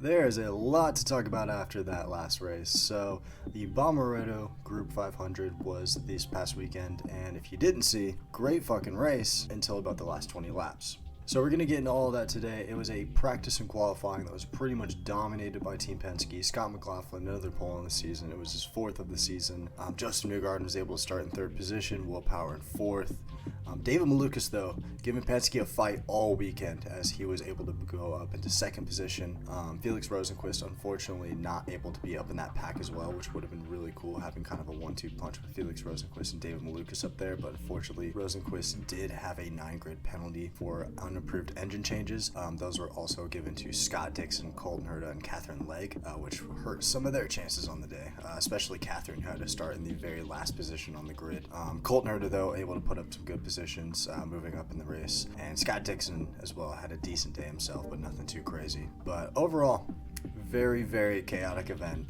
There's a lot to talk about after that last race. So, the Bommarito Group 500 was this past weekend, and if you didn't see, great fucking race until about the last 20 laps. So we're going to get into all of that today. It was a practice and qualifying that was pretty much dominated by Team Penske. Scott McLaughlin, another pole in the season. It was his fourth of the season. Justin Newgarden was able to start in third position. Will Power in fourth. David Malukas, though, giving Penske a fight all weekend as he was able to go up into second position. Felix Rosenqvist, unfortunately, not able to be up in that pack as well, which would have been really cool, having kind of a 1-2 punch with Felix Rosenqvist and David Malukas up there. But unfortunately, Rosenqvist did have a 9-grid penalty for unapproved engine changes. Those were also given to Scott Dixon, Colton Herta, and Catherine Legg, which hurt some of their chances on the day, especially Catherine, who had to start in the very last position on the grid. Colton Herta, though, able to put up some good positions moving up in the race, and Scott Dixon as well had a decent day himself, but nothing too crazy. But overall, very, very chaotic event.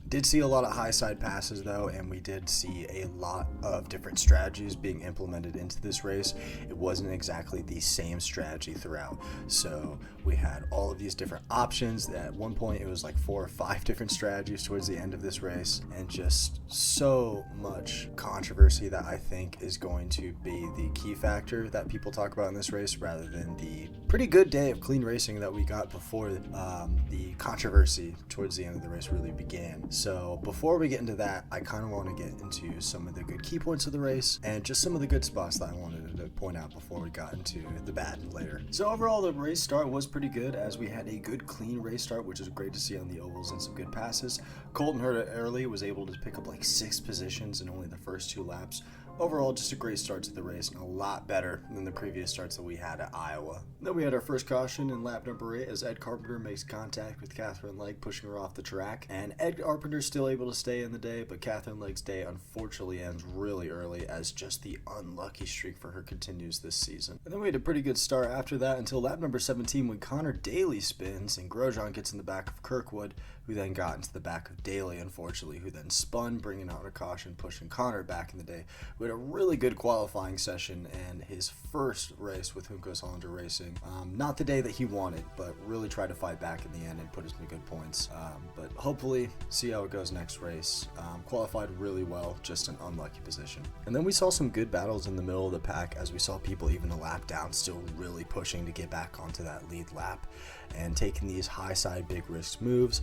Did see a lot of high side passes though, and we did see a lot of different strategies being implemented into this race. It wasn't exactly the same strategy throughout. So we had all of these different options. At one point it was like 4 or 5 different strategies towards the end of this race, and just so much controversy that I think is going to be the key factor that people talk about in this race, rather than the pretty good day of clean racing that we got before the controversy towards the end of the race really began. So before we get into that, I kind of want to get into some of the good key points of the race and just some of the good spots that I wanted to point out before we got into the bad later. So overall, the race start was pretty good, as we had a good clean race start, which is great to see on the ovals, and some good passes. Colton Herta early was able to pick up like 6 positions in only the first 2 laps. Overall, just a great start to the race, and a lot better than the previous starts that we had at Iowa. Then we had our first caution in lap number 8 as Ed Carpenter makes contact with Catherine Legg, pushing her off the track. And Ed Carpenter's still able to stay in the day, but Catherine Legg's day unfortunately ends really early, as just the unlucky streak for her continues this season. And then we had a pretty good start after that until lap number 17, when Connor Daly spins and Grosjean gets in the back of Kirkwood, who then got into the back of Daly, unfortunately, who then spun, bringing out a caution, pushing Connor back in the day. We had a really good qualifying session, and his first race with Juncos Hollander Racing. Not the day that he wanted, but really tried to fight back in the end and put us some good points. But hopefully, see how it goes next race. Qualified really well, just an unlucky position. And then we saw some good battles in the middle of the pack, as we saw people even a lap down still really pushing to get back onto that lead lap and taking these high side big risk moves.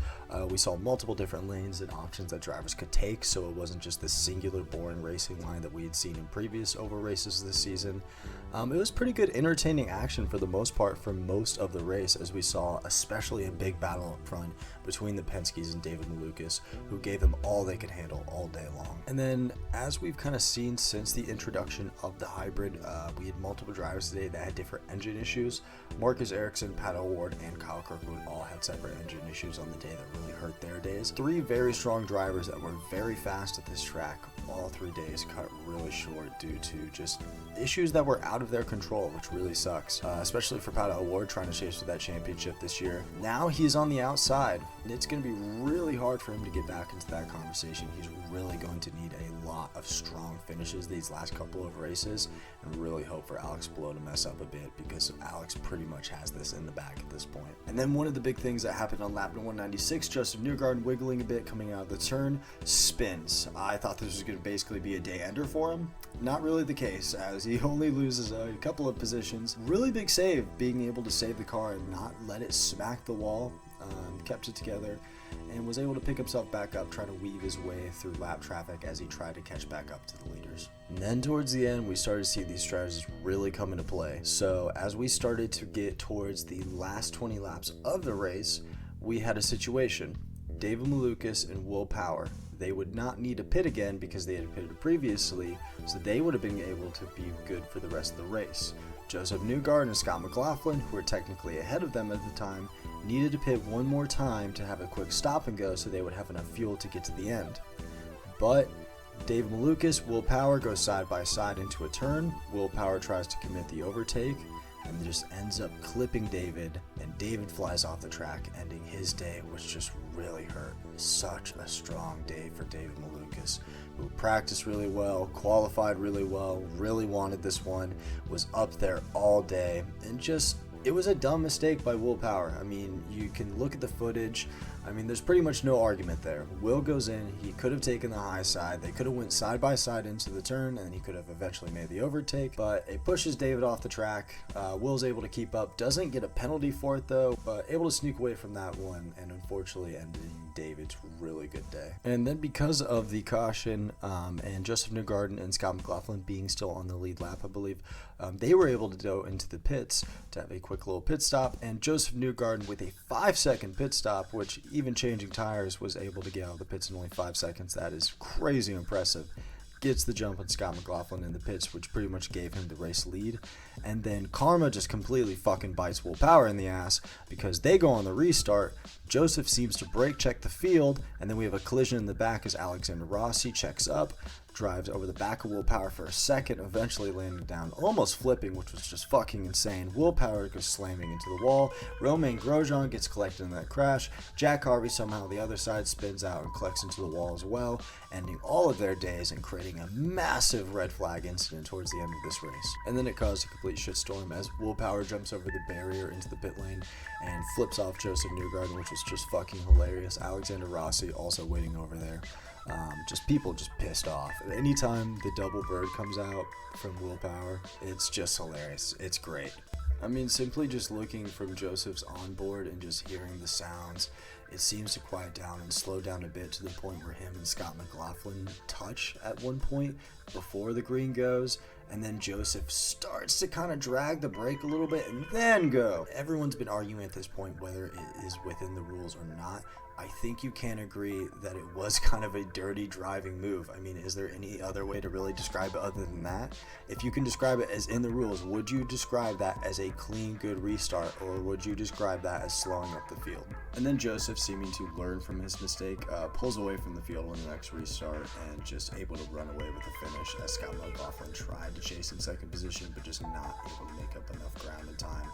We saw multiple different lanes and options that drivers could take, so it wasn't just this singular boring racing line that we had seen in previous oval races this season. It was pretty good entertaining action for the most part for most of the race, as we saw especially a big battle up front between the Penskes and David Malukas, who gave them all they could handle all day long. And then, as we've kind of seen since the introduction of the hybrid, we had multiple drivers today that had different engine issues. Marcus Ericsson, Pat O'Ward, and Kyle Kirkwood all had separate engine issues on the day that really hurt their days. 3 very strong drivers that were very fast at this track all 3 days cut really short due to just issues that were out of their control, which really sucks, especially for Pat O'Ward trying to chase for that championship this year. Now he's on the outside, and it's going to be really hard for him to get back into that conversation. He's really going to need a lot of strong finishes these last couple of races, and really hope for Alex Blow to mess up a bit, because Alex pretty much has this in the bag at this point. And then one of the big things that happened on lap 196, Justin Newgarden wiggling a bit coming out of the turn, spins. I thought this was going to basically be a day ender for him. Not really the case, as he only loses a couple of positions. Really big save, being able to save the car and not let it smack the wall. Kept it together and was able to pick himself back up, trying to weave his way through lap traffic as he tried to catch back up to the leaders. And then towards the end, we started to see these strategies really come into play. So as we started to get towards the last 20 laps of the race, we had a situation. David Malukas and Will Power, they would not need to pit again because they had pitted previously, so they would have been able to be good for the rest of the race. Joseph Newgarden and Scott McLaughlin, who were technically ahead of them at the time, needed to pit one more time to have a quick stop and go so they would have enough fuel to get to the end. But Dave Malukas, Will Power goes side by side into a turn. Will Power tries to commit the overtake and just ends up clipping David, and David flies off the track, ending his day, which just really hurt. Such a strong day for David Malukas, who practiced really well, qualified really well, really wanted this one, was up there all day, and just It was a dumb mistake by Will Power. I mean, you can look at the footage. I mean, there's pretty much no argument there. Will goes in. He could have taken the high side. They could have went side by side into the turn, and he could have eventually made the overtake. But it pushes David off the track. Will's able to keep up. Doesn't get a penalty for it, though, but able to sneak away from that one, and unfortunately ending David's really good day. And then because of the caution and Joseph Newgarden and Scott McLaughlin being still on the lead lap, I believe, they were able to go into the pits to have a quick little pit stop, and Joseph Newgarden with a 5-second pit stop, which even changing tires was able to get out of the pits in only 5 seconds. That is crazy impressive. Gets the jump on Scott McLaughlin in the pits, which pretty much gave him the race lead. And then karma just completely fucking bites Will Power in the ass because they go on the restart. Joseph seems to brake check the field, and then we have a collision in the back as Alexander Rossi checks up, drives over the back of Will Power for a second, eventually landing down, almost flipping, which was just fucking insane. Will Power goes slamming into the wall. Romain Grosjean gets collected in that crash. Jack Harvey somehow the other side spins out and collects into the wall as well, ending all of their days and creating a massive red flag incident towards the end of this race. And then it caused a complete shitstorm as Will Power jumps over the barrier into the pit lane and flips off Joseph Newgarden, which was just fucking hilarious. Alexander Rossi also waiting over there. Just people just pissed off. Anytime the double bird comes out from Will Power, it's just hilarious. It's great. I mean, simply just looking from Joseph's onboard and just hearing the sounds, it seems to quiet down and slow down a bit to the point where him and Scott McLaughlin touch at one point before the green goes, and then Joseph starts to kind of drag the brake a little bit and then go. Everyone's been arguing at this point whether it is within the rules or not. I think you can agree that it was kind of a dirty driving move. I mean, is there any other way to really describe it other than that? If you can describe it as in the rules, would you describe that as a clean, good restart, or would you describe that as slowing up the field? And then Joseph, seeming to learn from his mistake, pulls away from the field on the next restart and just able to run away with the finish as Scott McLaughlin tried to chase in second position, but just not able to make up enough ground in time.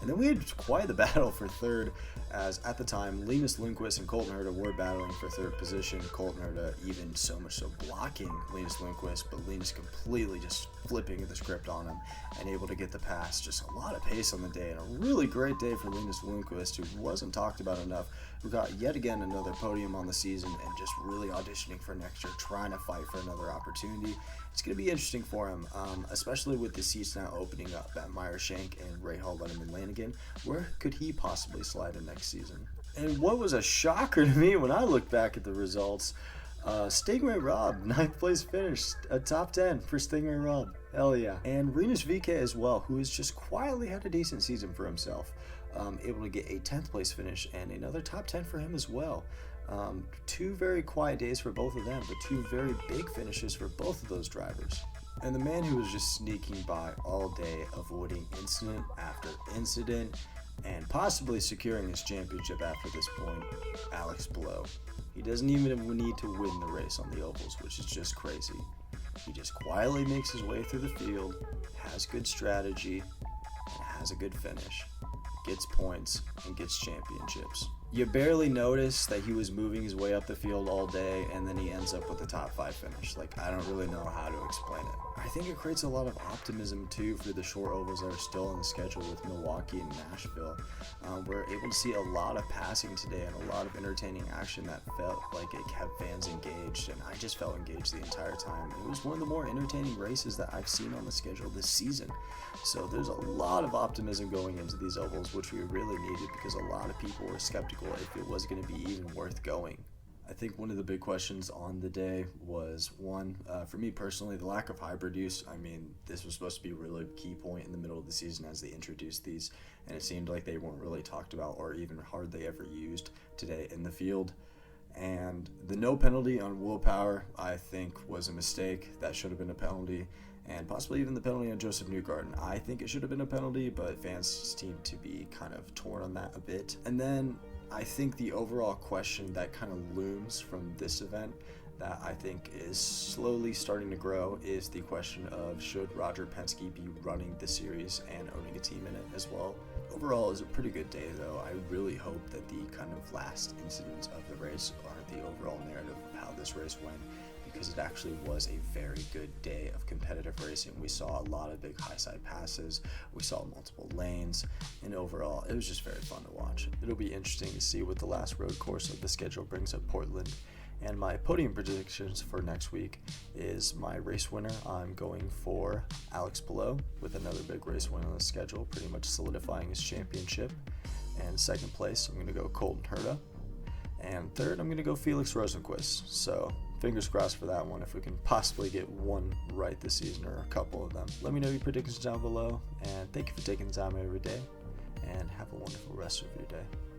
And then we had quite the battle for third, as at the time, Linus Lundqvist and Colton Herta were battling for third position. Colton Herta even so much so blocking Linus Lundqvist, but Linus completely just flipping the script on him and able to get the pass. Just a lot of pace on the day, and a really great day for Linus Lundqvist, who wasn't talked about enough, who got yet again another podium on the season and just really auditioning for next year, trying to fight for another opportunity. It's going to be interesting for him, especially with the seats now opening up at Meyer Shank and Ray Hall, Letterman, Lanigan. Where could he possibly slide in next season? And what was a shocker to me when I looked back at the results, Stingray Robb, 9th place finish, a top 10 for Stingray Robb. Hell yeah. And Rinus VeeKay as well, who has just quietly had a decent season for himself. Able to get a 10th place finish and another top 10 for him as well. Two very quiet days for both of them, but two very big finishes for both of those drivers. And the man who was just sneaking by all day, avoiding incident after incident, and possibly securing his championship after this point, Alex Blow. He doesn't even need to win the race on the ovals, which is just crazy. He just quietly makes his way through the field, has good strategy, and has a good finish. Gets points and gets championships. You barely notice that he was moving his way up the field all day, and then he ends up with a top 5 finish. Like, I don't really know how to explain it. I think it creates a lot of optimism too for the short ovals that are still on the schedule with Milwaukee and Nashville. We're able to see a lot of passing today and a lot of entertaining action that felt like it kept fans engaged, and I just felt engaged the entire time. It was one of the more entertaining races that I've seen on the schedule this season. So there's a lot of optimism going into these ovals, which we really needed because a lot of people were skeptical if it was going to be even worth going. I think one of the big questions on the day was, one, for me personally, the lack of hybrid use. I mean, this was supposed to be a really key point in the middle of the season as they introduced these, and it seemed like they weren't really talked about or even hardly ever used today in the field. And the no penalty on Will Power, I think, was a mistake. That should have been a penalty, and possibly even the penalty on Joseph Newgarden. I think it should have been a penalty, but fans seem to be kind of torn on that a bit. And then I think the overall question that kind of looms from this event that I think is slowly starting to grow is the question of, should Roger Penske be running the series and owning a team in it as well? Overall, it was a pretty good day, though. I really hope that the kind of last incidents of the race are the overall narrative of how this race went, because it actually was a very good day of competitive racing. We saw a lot of big high side passes, we saw multiple lanes, and overall it was just very fun to watch. It'll be interesting to see what the last road course of the schedule brings at Portland. And my podium predictions for next week is my race winner. I'm going for Alex Palou with another big race win on the schedule, pretty much solidifying his championship. And second place, I'm going to go Colton Herta. And third, I'm going to go Felix Rosenqvist. So fingers crossed for that one, if we can possibly get one right this season or a couple of them. Let me know your predictions down below, and thank you for taking the time every day, and have a wonderful rest of your day.